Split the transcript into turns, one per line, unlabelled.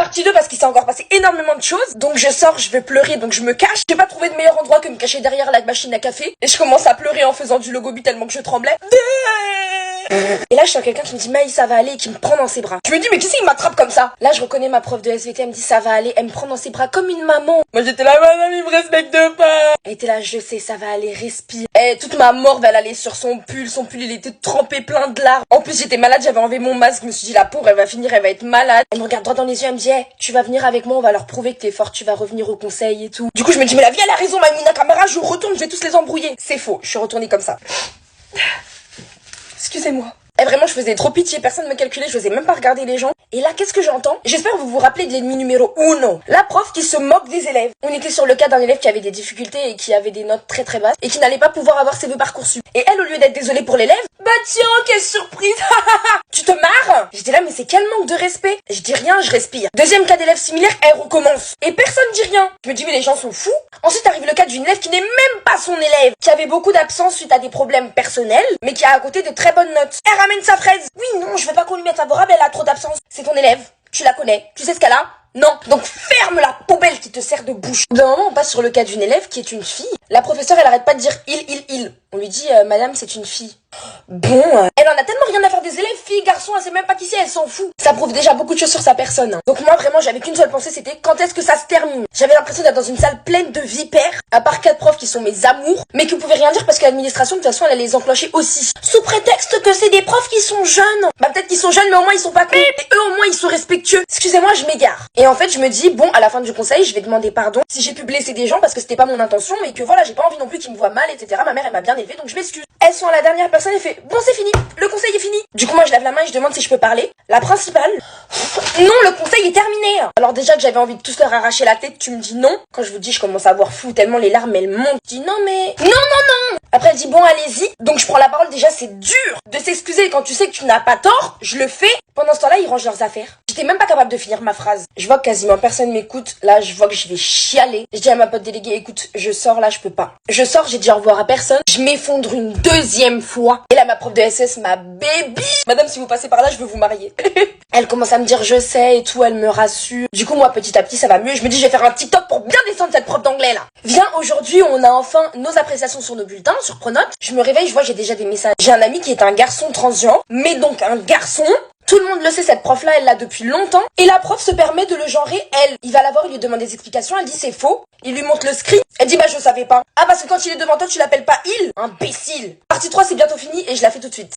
partie 2 parce qu'il s'est encore passé énormément de choses. Donc je sors, je vais pleurer, donc je me cache. J'ai pas trouvé de meilleur endroit que me cacher derrière la machine à café. Et je commence à pleurer en faisant du logobi tellement que je tremblais. Et là je sens quelqu'un qui me dit Maï ça va aller et qui me prend dans ses bras. Je me dis mais qui c'est qui m'attrape comme ça? Là je reconnais ma prof de SVT, elle me dit ça va aller, elle me prend dans ses bras comme une maman. Moi j'étais là, madame il me respecte pas. Elle était là, je sais, ça va aller, respire. Et toute ma morve elle allait sur son pull il était trempé plein de larmes. En plus j'étais malade, j'avais enlevé mon masque, je me suis dit la pauvre elle va finir, elle va être malade. Elle me regarde droit dans les yeux, elle me dit hey, tu vas venir avec moi, on va leur prouver que t'es forte, tu vas revenir au conseil et tout. Du coup je me dis mais la vie elle a raison Maïmouna Camara, je retourne, je vais tous les embrouiller. C'est faux, je suis retournée comme ça. Excusez-moi. Et vraiment, je faisais trop pitié, personne me calculait, je n'osais même pas regarder les gens. Et là, qu'est-ce que j'entends? J'espère que vous vous rappelez de l'ennemi numéro 1. La prof qui se moque des élèves. On était sur le cas d'un élève qui avait des difficultés et qui avait des notes très très basses et qui n'allait pas pouvoir avoir ses vœux Parcoursup. Et elle, au lieu d'être désolée pour l'élève, bah tiens, quelle surprise. Tu te marres? J'étais là, mais c'est quel manque de respect. Je dis rien, je respire. Deuxième cas d'élève similaire, elle recommence. Et personne dit rien. Je me dis, mais les gens sont fous. Ensuite arrive le cas d'une élève qui n'est même pas son élève, qui avait beaucoup d'absence suite à des problèmes personnels, mais qui a à côté de très bonnes notes. Elle ramène sa fraise. Oui, non, je veux pas qu'on lui mette favorable, elle a trop d'absence. C'est ton élève, tu la connais, tu sais ce qu'elle a? Non. Donc ferme la poubelle qui te sert de bouche. D'un moment, on passe sur le cas d'une élève qui est une fille. La professeure, elle arrête pas de dire il. On lui dit, madame, c'est une fille. Bon, elle en a tellement rien à faire des élèves, filles, garçons, elle sait même pas qui c'est, elle s'en fout. Ça prouve déjà beaucoup de choses sur sa personne. Donc moi, vraiment, j'avais qu'une seule pensée, c'était quand est-ce que ça se termine? J'avais l'impression d'être dans une salle pleine de vipères, à part 4 profs qui sont mes amours, mais qui pouvaient rien dire parce que l'administration, de toute façon, elle allait les enclencher aussi. Sous prétexte que c'est des profs qui sont jeunes. Bah peut-être qu'ils sont jeunes, mais au moins ils sont pas cons. Et eux, au moins, ils sont respectueux. Excusez-moi, je m'égare. Et en fait, je me dis, bon, à la fin du conseil, je vais demander pardon si j'ai pu blesser des gens parce que c'était pas mon intention et que voilà, j'ai pas envie non plus qu'ils me voient mal, etc. Ma mère, elle m'a bien élevée, donc je m'excuse. Elles sont à la dernière personne et fait, bon, c'est fini, le conseil est fini. Du coup, moi, je lève la main et je demande si je peux parler. La principale, non, le conseil est terminé. Alors déjà que j'avais envie de tous leur arracher la tête, tu me dis non. Quand je vous dis, je commence à avoir fou tellement les larmes, elles montent. Je dis non, mais non. Après, elle dit bon, allez-y. Donc, je prends la parole. Déjà, c'est dur de s'excuser quand tu sais que tu n'as pas tort. Je le fais. Pendant ce temps-là, ils rangent leurs affaires. J'étais même pas capable de finir ma phrase. Je vois que quasiment personne m'écoute. Là, je vois que je vais chialer. Je dis à ma pote déléguée, écoute, je sors là, je peux pas. Je sors, j'ai dit au revoir à personne. Je m'effondre une deuxième fois. Et là, ma prof de SS, ma baby. Madame, si vous passez par là, je veux vous marier. Elle commence à me dire je sais et tout, elle me rassure. Du coup, moi, petit à petit, ça va mieux. Je me dis, je vais faire un TikTok pour bien descendre cette prof d'anglais là. Viens, aujourd'hui, on a enfin nos appréciations sur nos bulletins, sur Pronote. Je me réveille, je vois, j'ai déjà des messages. J'ai un ami qui est un garçon transgenre, mais donc un garçon. Tout le monde le sait, cette prof-là, elle l'a depuis longtemps. Et la prof se permet de le genrer, elle. Il va la voir, il lui demande des explications, elle dit c'est faux. Il lui montre le script. Elle dit bah je savais pas. Ah parce que quand il est devant toi, tu l'appelles pas il. Imbécile. Partie 3, c'est bientôt fini et je la fais tout de suite.